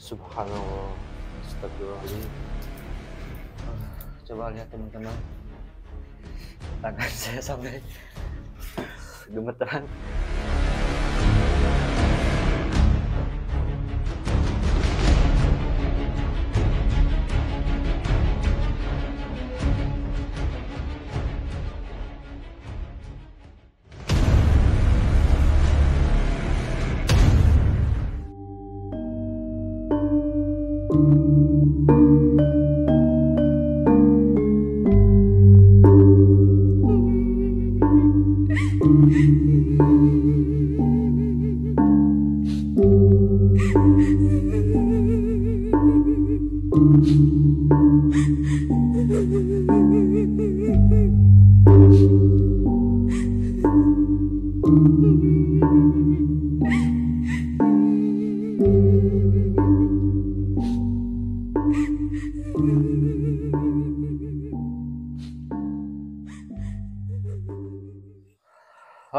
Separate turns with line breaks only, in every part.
Subhanallah, astagfirullahaladzim. Coba lihat teman-teman, tangan saya sampai gemeteran.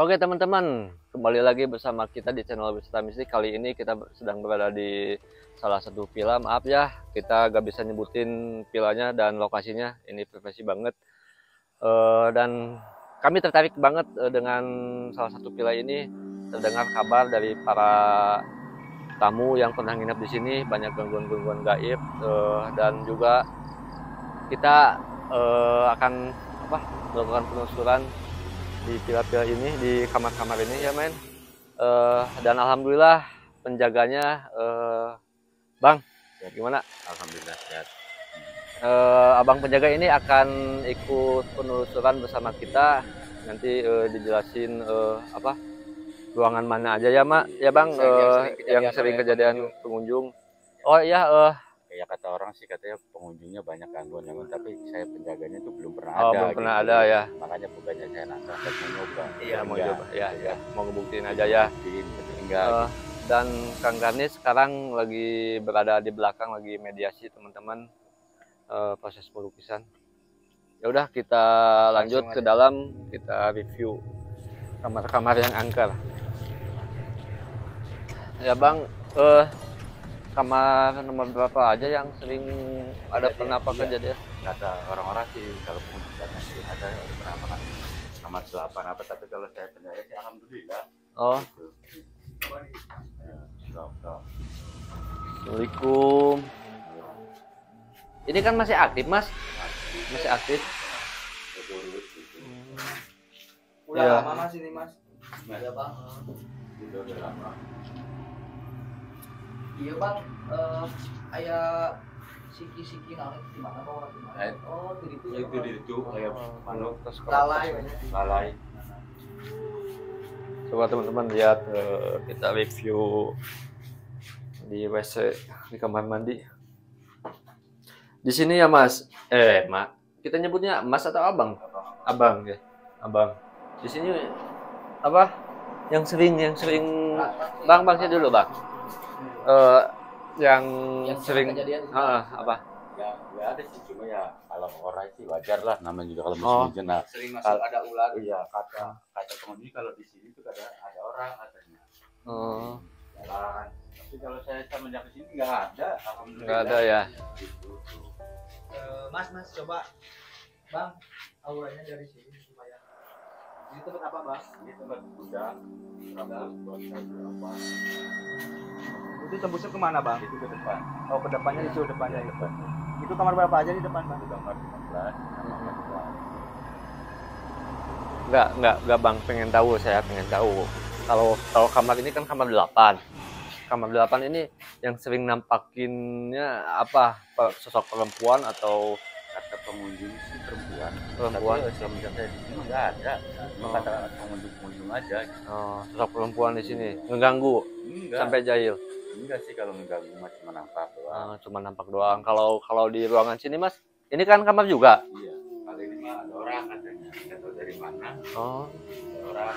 Oke teman-teman, kembali lagi bersama kita di channel Wisata Mistik. Kali ini kita sedang berada di salah satu villa. Maaf ya, kita gak bisa nyebutin villanya dan lokasinya, ini privasi banget. Dan kami tertarik banget dengan salah satu villa ini. Terdengar kabar dari para tamu yang pernah nginep di sini, banyak gangguan-gangguan gaib. Dan juga kita akan melakukan penelusuran di villa-villa ini, di kamar-kamar ini ya men. Dan alhamdulillah penjaganya Bang, ya gimana?
Alhamdulillah sehat.
Abang penjaga ini akan ikut penelusuran bersama kita. Nanti dijelasin ruangan mana aja ya Mak, ya Bang, yang sering kejadian pengunjung. Oh iya,
Kayak kata orang sih katanya pengunjungnya banyak gangguan, tapi saya penjaganya itu belum pernah
oh,
ada.
belum pernah
gitu.
ada ya.
Makanya bukannya saya nangkap, mau nyoba.
Iya, mau
Enggak.
coba ya, mau ngebuktiin aja ya.
Enggak.
Dan Kang Garnis sekarang lagi berada di belakang, lagi mediasi teman-teman, proses pelukisan. Ya udah, kita lanjut ke dalam, kita review kamar-kamar yang angker. Ya Bang, kamar nomor berapa aja yang sering ada kenapa kejadian?
Kata orang-orang sih kalau pengunjung datang sih ada berapa kan kamar 8 apa, tapi kalau saya penjaga sih alhamdulillah.
Oh.
Gitu.
Assalamualaikum. Ini kan masih aktif Mas? Masih aktif.
Udah
Ya.
lama Mas ini Mas. Iya Bang.
Udah lama.
Iya Bang. Aya siki-siki naon di mana Bang? Di mana? Oh, di itu.
Itu di itu kayak manuk
Terus
lalai.
coba teman-teman lihat, kita review di WC, di kamar mandi. Di sini ya Mas, Mak, kita nyebutnya Mas atau Abang? Abang ya, Abang. Di sini apa? Yang sering Bang sih dulu Bang. Yang sering apa?
Ya ada sih, cuma ya kalau orang sih wajar lah, namanya juga kalau musim hujan.
Sering masuk ada ular.
Iya, kata pengunjung kalau di sini tuh ada orang katanya. Jalan. Tapi kalau saya semenjak ke sini nggak ada, alhamdulillah.
Nggak ada ya.
Gitu.
Mas coba Bang auranya dari sini supaya. Ini tempat apa Bang?
Ini tempat gudang, buat apa?
Itu tembusnya kemana Bang?
Itu ke depan.
Oh ke depannya di situ depannya.
Di depan.
Itu kamar berapa aja di depan Bang?
Kamar 15, kamar 12.
Enggak Bang, pengen tahu. Kalau kamar ini kan kamar 8. Kamar 8 ini yang sering nampakinnya apa? Sosok perempuan atau
Kata pengunjung sih perempuan.
Perempuan.
Tapi semenjak saya di sini nggak ada. Cuma kata pengunjung aja.
sosok perempuan di sini ngeganggu
Enggak.
sampai jahil?
Enggak sih, kalau mengganggu mah cuma nampak doang.
Cuma nampak doang. Kalau di ruangan sini Mas, ini kan kamar juga.
Iya. Kali ini mah ada orang katanya. Nggak tahu dari mana.
Oh.
Ada orang.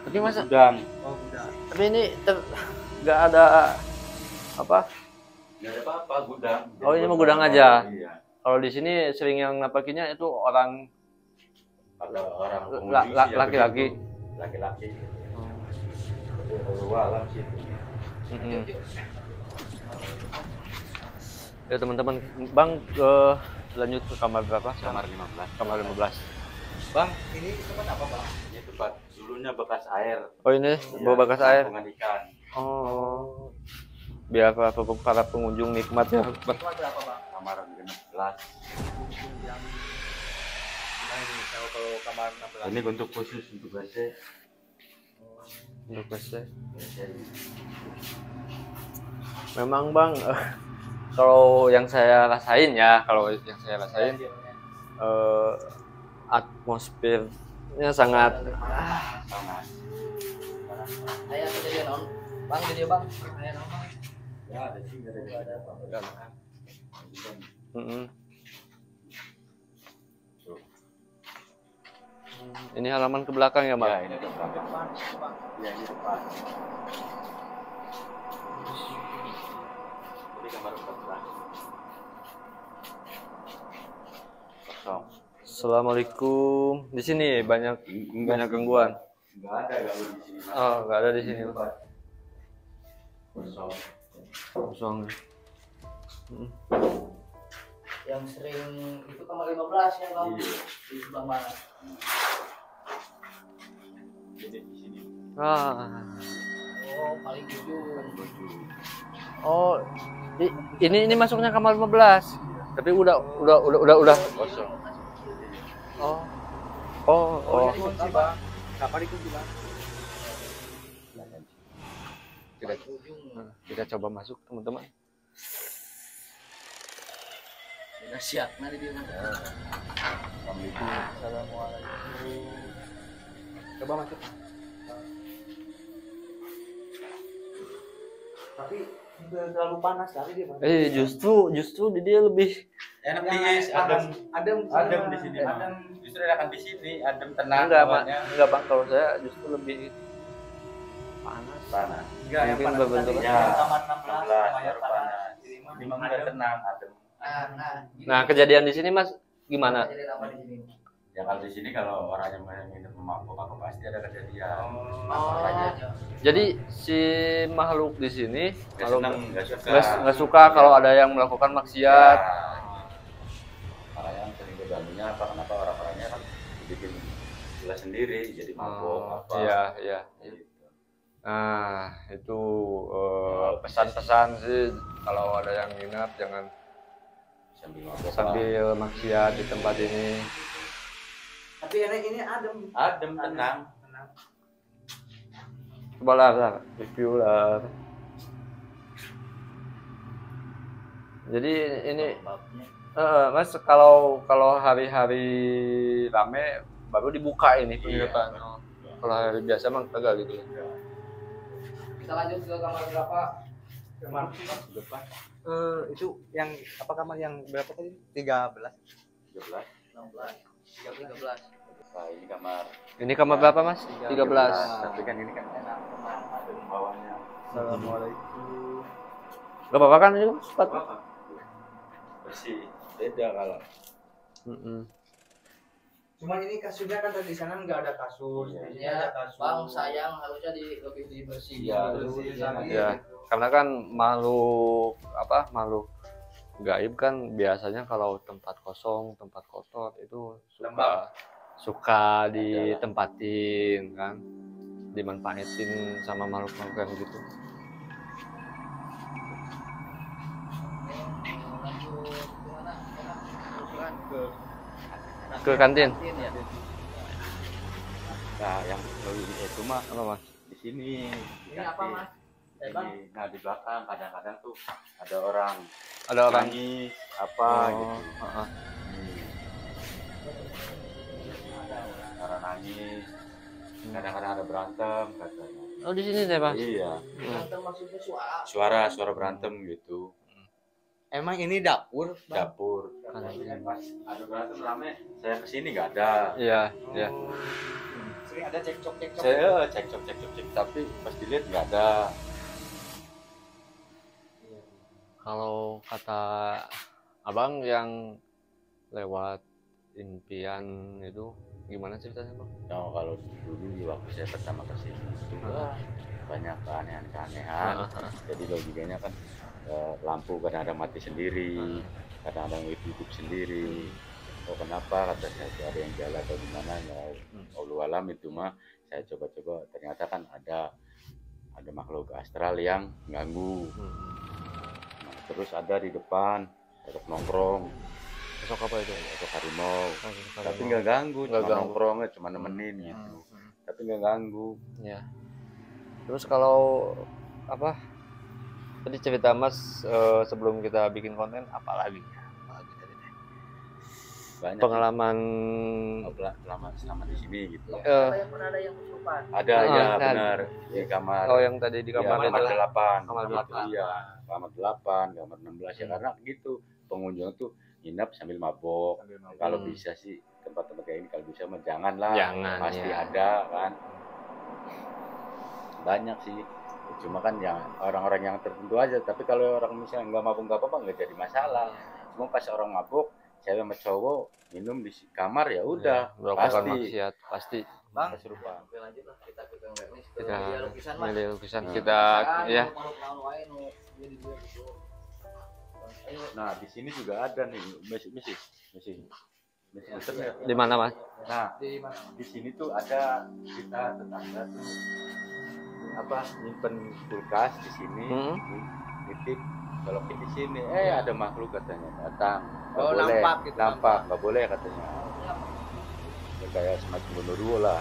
Tapi Mas,
Gudang.
Oh udah.
tapi ini nggak ada apa?
Nggak ada apa-apa, gudang.
Oh, ini mah gudang aja.
Iya.
Kalau di sini sering yang nampakinya itu orang
Ada orang pengunjung sih ya
laki-laki.
begitu. Laki-laki. Tapi alam sih itu.
Ya teman-teman, Bang lanjut ke kamar berapa?
Kamar 15.
Kamar 15.
Bang, ini tempat apa bang?
Ini tempat dulunya bekas air.
Oh ini
Ya,
bawa bakas air.
penampungan ikan.
Oh. Biar para pengunjung nikmat ya.
Tempat berapa bang?
Kamar 16.
Yang gimana ini? Kalau kamar 16.
Ini untuk khusus untuk WC.
Untuk WC.
WC.
Memang Bang, kalau yang saya rasain atmosfernya sangat
Sangat.
Ayah kejadian on. Bang, jadi bang. Ayah nama.
Ya ada sih ada apa-apa.
mm-mm. Ini halaman ke belakang ya, Bang?
Ya ini depan. Ya ini depan. Jadi kamar 14. Kosong.
Assalamualaikum. Di sini banyak gangguan.
Enggak ada gangguan di sini.
Oh, nggak ada di sini.
Kosong.
Kosong.
Yang sering itu kamar 15 ya bang.
Iya.
Di sebelah mana?
Jadi di sini.
Ah.
Oh, paling ujung.
Oh, ini masuknya kamar 15. Tapi udah
Kosong.
Oh. Oh.
Dikunci bang. Kapan dikunci bang?
Kita coba masuk, teman-teman.
Udah siap, nanti dia.
Assalamualaikum.
Coba masuk. Tapi terlalu panas kali dia bang.
Justru dia lebih
Enak
Yang
di adem.
Adem
Di sini.
Adem.
Justru enakan di sini, adem tenang.
enggak Bang, kalau saya justru lebih panas.
Panas.
Enggak, yang
Mungkin
panas
berbentuk
tadi
ya.
kamar 16
baru
lumayan
panas.
panas.
Ini mah udah tenang, adem.
Nah, kejadian di sini Mas gimana?
Kejadian apa di sini?
Ya kalau di sini kalau orang yang minum mabuk apa pasti ada kejadian.
Oh.
Jadi si makhluk di sini
Nggak senang, nggak suka.
nggak suka kalau ada yang melakukan maksiat.
Makanya yang sering bergabungnya apa? Kenapa orang-orangnya kan bikin gila sendiri, jadi mabuk apa?
Iya.
Gitu.
Nah, itu pesan-pesan sih kalau ada yang minat jangan
Sambil mabuk.
sambil maksiat di tempat ini.
Tapi ini adem.
Adem, tenang.
Coba lah, review lah. Jadi ini Mas kalau hari-hari rame baru dibuka ini
Iya.
kelihatan. Kalau hari biasa emang kagak gitu.
Kita lanjut ke kamar berapa? Kamar
Depan.
itu yang apa kamar yang berapa tadi? 13.
13.
16. 13.
Nah, ini kamar.
Ini kamar berapa Mas? 13.
Tapi kan ini kan enak, tenang, adem bawahnya.
Assalamualaikum.
Gak apa-apa kan ini sepatu?
Apa? Bersih. Beda kalau.
Cuman ini kasurnya kan tadi sana nggak ada kasur.
Iya.
Ini ada kasur. Bang sayang harusnya lebih dibersihin.
Iya,
dulu
bersih,
di sana.
Ya, karena kan makhluk gaib kan biasanya kalau tempat kosong, tempat kotor itu suka ditempatin kan, dimanfaatin sama makhluk-makhluk yang gitu.
Lanjut kemana?
Ke kantin.
Ya.
Nah, yang itu mah
Apa Mas?
di sini.
Ini apa mas?
Ini, nah di belakang kadang-kadang tuh ada orang
Ada orang.
nangis apa gitu.
Heeh.
Orang nangis, kadang-kadang ada berantem katanya.
Oh di sini deh Mas.
Iya,
Berantem maksudnya suara.
suara berantem gitu.
Emang ini dapur?
Dapur.
Kantin.
Pas ada berantem rame, saya kesini nggak ada.
Iya.
Sering ada cekcok.
Saya cekcok, tapi pas dilihat nggak ada.
Kalau kata Abang yang lewat impian itu gimana ceritanya Bang?
Nah, kalau dulu waktu saya pertama kesini itu banyak keanehan. Jadi logikanya kan lampu kadang ada mati sendiri, kadang ada hidup sendiri. Oh kenapa kata saya itu ada yang jalan atau gimana ya Allah alam itu mah. Saya coba-coba ternyata kan ada makhluk astral yang ganggu. Nah, terus ada di depan sosok nongkrong.
Sosok apa itu?
Sosok harimau. Tapi nggak ganggu, cuma nongkrongnya, cuma nemenin gitu. Tapi nggak ganggu.
Ya. Terus kalau apa? Tadi cerita Mas sebelum kita bikin konten apalagi tadi?
Banyak
pengalaman
selama di sini gitu.
Ada yang kesurupan.
Ada ya benar di kamar.
Oh yang tadi di kamar
kamar 8.
Kamar 8.
Iya, kamar 8, kamar 16 ya karena gitu pengunjung tuh nginap sambil mabok. Kalau bisa sih tempat-tempat kayak ini kalau bisa mah janganlah.
Jangan,
pasti
ya.
ada kan. Banyak sih. Cuma kan yang orang-orang yang tertentu aja. Tapi kalau orang misalnya nggak mabuk nggak apa-apa nggak jadi masalah. Cuma pas orang mabuk, cewek sama cowok minum di kamar ya udah
melakukan maksiat pasti.
Bang,
serupa.
lanjut lah kita ke teknis.
Kita
lukisan lah.
milih lukisan kita ya.
Nah di sini juga ada nih misi.
Di mana Mas?
Nah di sini tuh ada kita tetangga tuh apa nyimpen kulkas di sini, nitip colokin di sini. Ada makhluk katanya datang. Nggak boleh, nampak nggak boleh katanya. Ya, kayak semacam genderuwo lah,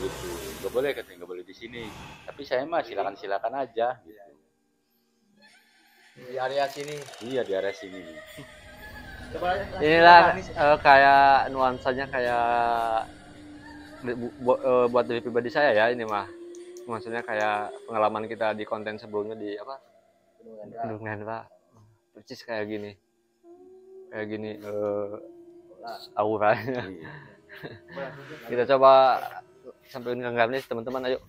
gitu. Nggak boleh katanya, nggak boleh di sini. Tapi saya mah silakan aja, gitu.
Di area sini.
Iya di area sini.
Inilah kayak nuansanya kayak buat dari pribadi saya ya ini mah. Maksudnya kayak pengalaman kita di konten sebelumnya di apa? Gendungan Pak. Persis kayak gini. Kayak gini auranya. Kita coba sampai nganggap nih teman-teman, ayo.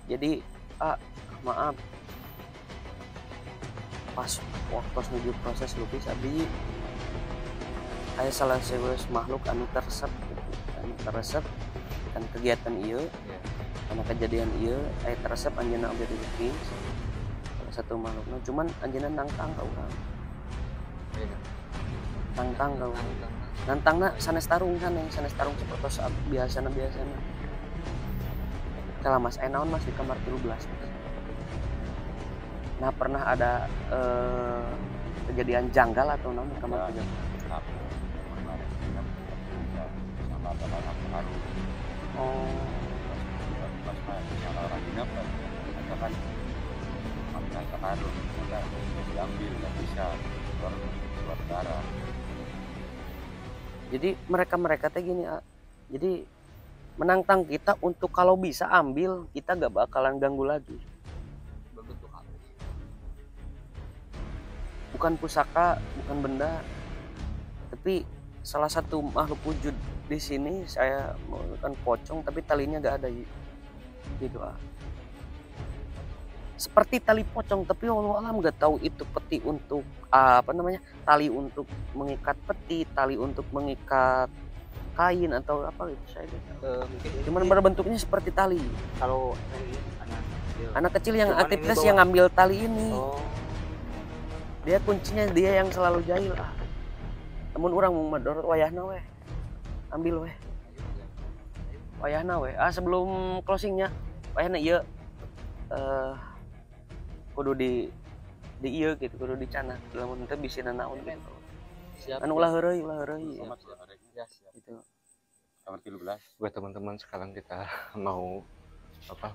Jadi maaf pas waktu menuju proses lukis abdi aya salah seweus makhluk anu teresep kan kegiatan ieu karena kejadian ieu aya teresep anjeunna abdi lukis salah satu makhlukna cuman anjeunna nantang ka urang nantangna sanes tarung sapertos biasana kalau mas naon mas di kamar 13 mas. Nah pernah ada kejadian janggal atau naon di kamar 13? Oh.
Sama orang dinap kan ambil karun diambil nggak bisa keluar darah.
Jadi mereka teh gini, jadi menantang kita untuk kalau bisa ambil, kita gak bakalan ganggu lagi.
Berbentuk apa?
Bukan pusaka, bukan benda, tapi salah satu makhluk wujud di sini saya menggunakan pocong, tapi talinya gak ada gitu. Seperti tali pocong, tapi Allah alam gak tahu itu peti untuk tali untuk mengikat peti, tali untuk mengikat kain atau apa gitu saya cuman berbentuknya seperti tali.
Kalau
anak kecil yang aktivitas yang ngambil tali ini, dia kuncinya dia yang selalu jahil. Namun orang mau madorot wayahna weh, ambil weh wayahna weh. Sebelum closingnya wayahna iya kudu di iya gitu, kudu dicanak lamun teh bisina naon gitu. Anu ulah heureuy gitu.
Kamar 13.
Buat teman-teman sekarang kita mau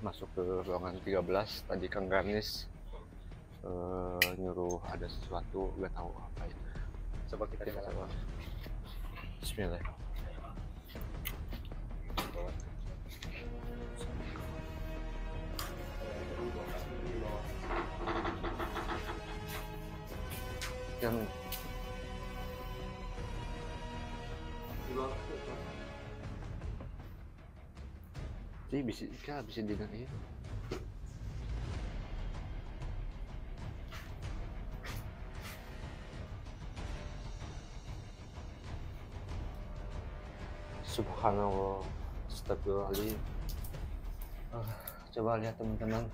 masuk ke ruangan 13. Tadi Kang Ganis nyuruh ada sesuatu, gak tahu apa itu.
Coba kita coba.
Bismillah. Yang jadi bisa dinai. Subhanallah, astagfirullahaladzim. Coba lihat teman-teman.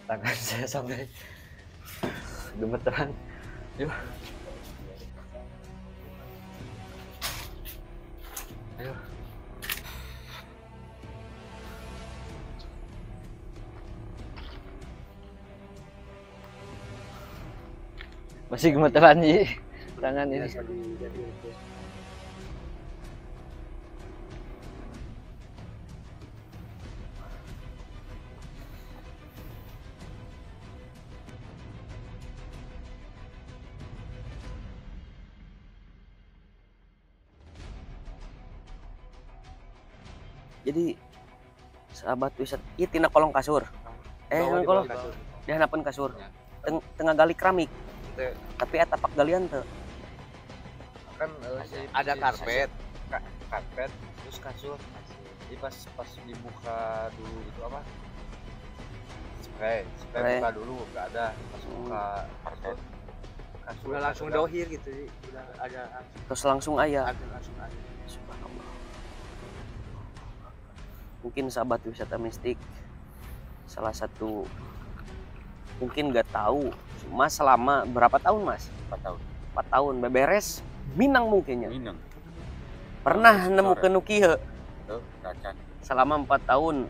Tangan saya sampai gemeteran. Yuk. Ayo. Masih gemeteran Ji tangan ini.
Jadi sahabat wisata ieu tina kolong kasur. Kolong di hanapan kasur. Tengah gali keramik. Tapi tapak galian teu.
Kan ada karpet terus kasur. Jadi pas dibuka dulu itu apa? Spray buka dulu enggak ada. Pas buka karpet kasur udah langsung dohir gitu. Udah ada
Terus langsung aya.
Langsung ada.
Subhanallah. Mungkin sahabat wisata mistik salah satu mungkin nggak tahu mas selama berapa tahun mas? 4 tahun beberes Minang mungkinnya.
Minang.
Pernah nemu ke Nukihe
Kacan.
selama 4 tahun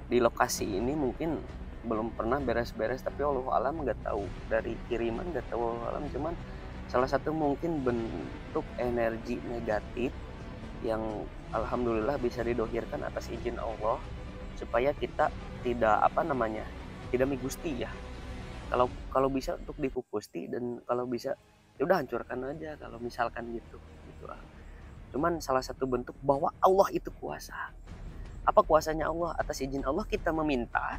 di lokasi ini mungkin belum pernah beres-beres, tapi Allah alam nggak tahu dari kiriman, nggak tahu Allah alam, cuman salah satu mungkin bentuk energi negatif yang alhamdulillah bisa didohirkan atas izin Allah supaya kita tidak tidak migusti ya. Kalau bisa untuk dikupusti, dan kalau bisa ya udah hancurkan aja kalau misalkan gitu lah. Cuman salah satu bentuk bahwa Allah itu kuasa. Apa kuasanya Allah? Atas izin Allah kita meminta,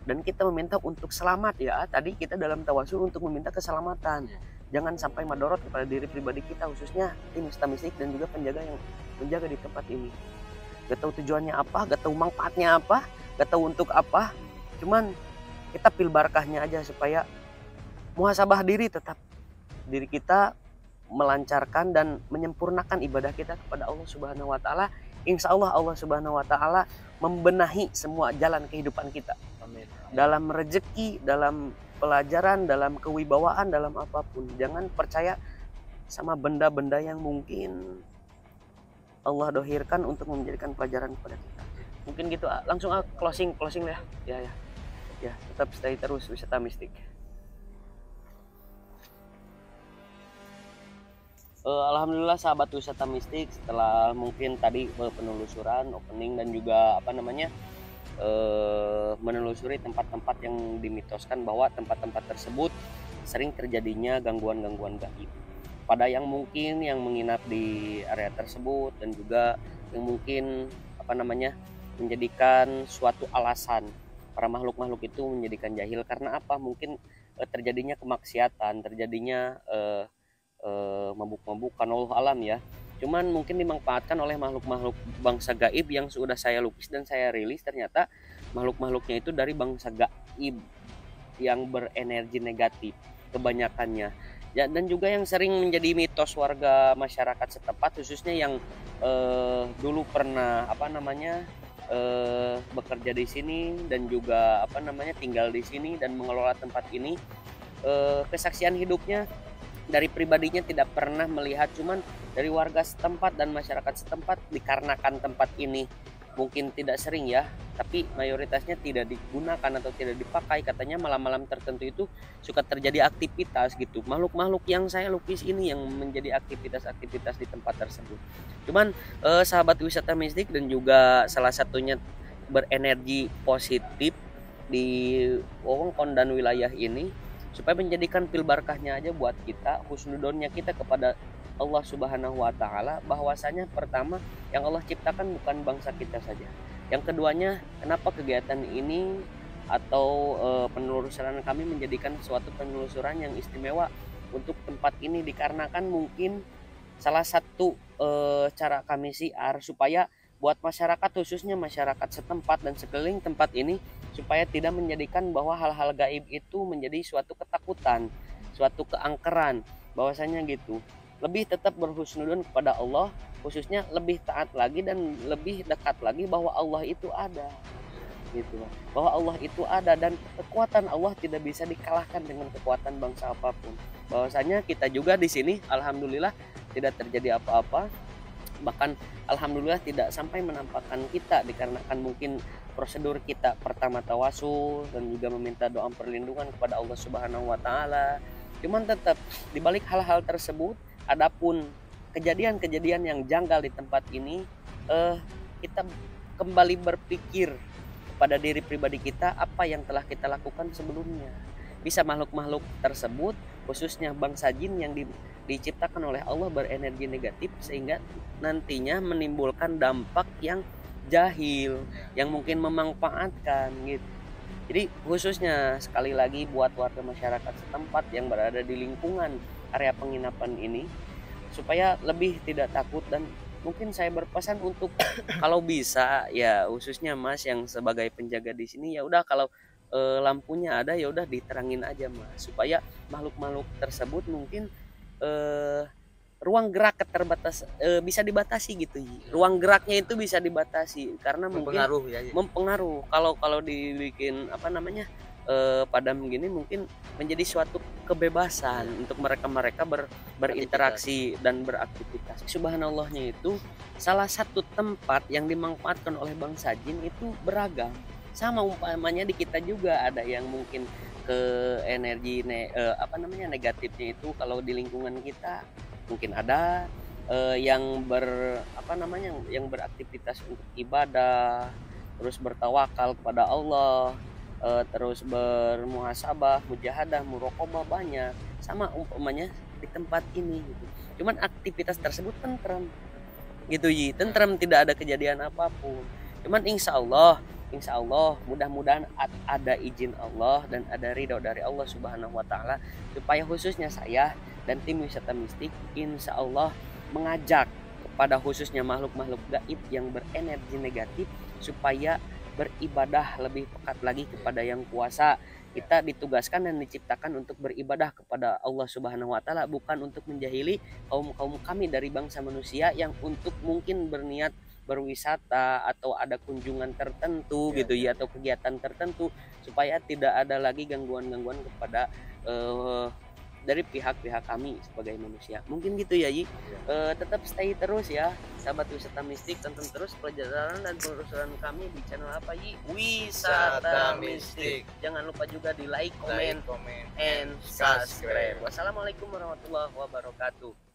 dan kita meminta untuk selamat ya. Tadi kita dalam tawasul untuk meminta keselamatan. Jangan sampai madorot kepada diri pribadi kita, khususnya tim mistik dan juga penjaga yang menjaga di tempat ini. Gak tahu tujuannya apa, gak tahu manfaatnya apa, gak tahu untuk apa. Cuman kita pil barakahnya aja supaya muhasabah diri, tetap diri kita melancarkan dan menyempurnakan ibadah kita kepada Allah Subhanahu wa taala. Insya Allah Allah Subhanahu wa taala membenahi semua jalan kehidupan kita.
Amin.
Dalam rezeki, dalam pelajaran, dalam kewibawaan, dalam apapun. Jangan percaya sama benda-benda yang mungkin Allah dohirkan untuk menjadikan pelajaran kepada kita. Mungkin gitu. Langsung closing ya. Ya, tetap stay terus wisata mistik. Alhamdulillah sahabat wisata mistik, setelah mungkin tadi penelusuran, opening dan juga menelusuri tempat-tempat yang dimitoskan bahwa tempat-tempat tersebut sering terjadinya gangguan-gangguan gaib pada yang mungkin yang menginap di area tersebut, dan juga yang mungkin menjadikan suatu alasan para makhluk-makhluk itu menjadikan jahil karena apa? Mungkin terjadinya kemaksiatan, terjadinya mabuk-mabukan, Allah alam ya. Cuman mungkin dimanfaatkan oleh makhluk-makhluk bangsa gaib yang sudah saya lukis dan saya rilis. Ternyata makhluk-makhluknya itu dari bangsa gaib yang berenergi negatif kebanyakannya ya, dan juga yang sering menjadi mitos warga masyarakat setempat, khususnya yang dulu pernah bekerja di sini dan juga tinggal di sini dan mengelola tempat ini. Kesaksian hidupnya dari pribadinya tidak pernah melihat, cuman dari warga setempat dan masyarakat setempat, dikarenakan tempat ini mungkin tidak sering ya, tapi mayoritasnya tidak digunakan atau tidak dipakai. Katanya malam-malam tertentu itu suka terjadi aktivitas gitu. Makhluk-makhluk yang saya lukis ini yang menjadi aktivitas-aktivitas di tempat tersebut. Cuman sahabat wisata mistik dan juga salah satunya berenergi positif di wewengkon dan wilayah ini, supaya menjadikan pil barakahnya aja buat kita, husnudonnya kita kepada Allah Subhanahu wa taala, bahwasanya pertama yang Allah ciptakan bukan bangsa kita saja. Yang keduanya, kenapa kegiatan ini atau penelusuran kami menjadikan suatu penelusuran yang istimewa untuk tempat ini, dikarenakan mungkin salah satu cara kami siar supaya buat masyarakat, khususnya masyarakat setempat dan sekeliling tempat ini, supaya tidak menjadikan bahwa hal-hal gaib itu menjadi suatu ketakutan, suatu keangkeran, bahwasanya gitu. Lebih tetap berhusnudon kepada Allah, khususnya lebih taat lagi dan lebih dekat lagi bahwa Allah itu ada. Gitu. Bahwa Allah itu ada dan kekuatan Allah tidak bisa dikalahkan dengan kekuatan bangsa apapun. Bahwasanya kita juga di sini alhamdulillah tidak terjadi apa-apa. Bahkan alhamdulillah tidak sampai menampakkan kita, dikarenakan mungkin prosedur kita pertama tawasul dan juga meminta doa perlindungan kepada Allah Subhanahu wa taala. Cuman tetap di balik hal-hal tersebut, adapun kejadian-kejadian yang janggal di tempat ini, kita kembali berpikir pada diri pribadi kita, apa yang telah kita lakukan sebelumnya. Bisa makhluk-makhluk tersebut, khususnya bangsa jin yang diciptakan oleh Allah berenergi negatif, sehingga nantinya menimbulkan dampak yang jahil, yang mungkin memanfaatkan gitu. Jadi khususnya sekali lagi buat warga masyarakat setempat yang berada di lingkungan area penginapan ini, supaya lebih tidak takut, dan mungkin saya berpesan untuk kalau bisa ya, khususnya Mas yang sebagai penjaga di sini, ya udah kalau lampunya ada ya udah diterangin aja Mas, supaya makhluk-makhluk tersebut mungkin ruang gerak keterbatas bisa dibatasi gitu. Ruang geraknya itu bisa dibatasi karena mungkin mempengaruh. Kalau dibikin padam gini mungkin menjadi suatu kebebasan untuk mereka berinteraksi dan beraktivitas. Subhanallahnya itu salah satu tempat yang dimanfaatkan oleh bangsa jin itu beragam. Sama umpamanya di kita juga ada yang mungkin ke energi negatifnya itu, kalau di lingkungan kita mungkin ada yang beraktivitas untuk ibadah, terus bertawakal kepada Allah, terus bermuhasabah, mujahadah, muraqabah, banyak sama umpamanya di tempat ini gitu. Cuman aktivitas tersebut tentram gitu, tentram, tidak ada kejadian apapun. Cuman insya Allah mudah-mudahan ada izin Allah dan ada ridho dari Allah Subhanahu wa Ta'ala, supaya khususnya saya dan tim wisata mistik insya Allah mengajak kepada khususnya makhluk-makhluk gaib yang berenergi negatif supaya beribadah lebih pekat lagi kepada yang kuasa. Kita ditugaskan dan diciptakan untuk beribadah kepada Allah Subhanahu wa Ta'ala, bukan untuk menjahili kaum kami dari bangsa manusia yang untuk mungkin berniat berwisata atau ada kunjungan tertentu gitu ya, atau kegiatan tertentu, supaya tidak ada lagi gangguan-gangguan kepada dari pihak-pihak kami sebagai manusia. Mungkin gitu ya Yi. Tetap stay terus ya sahabat wisata mistik, tonton terus pelajaran dan penelusuran kami di channel apa Yi? Wisata Mistik. Jangan lupa juga di like, comment, and subscribe. Wassalamualaikum warahmatullahi wabarakatuh.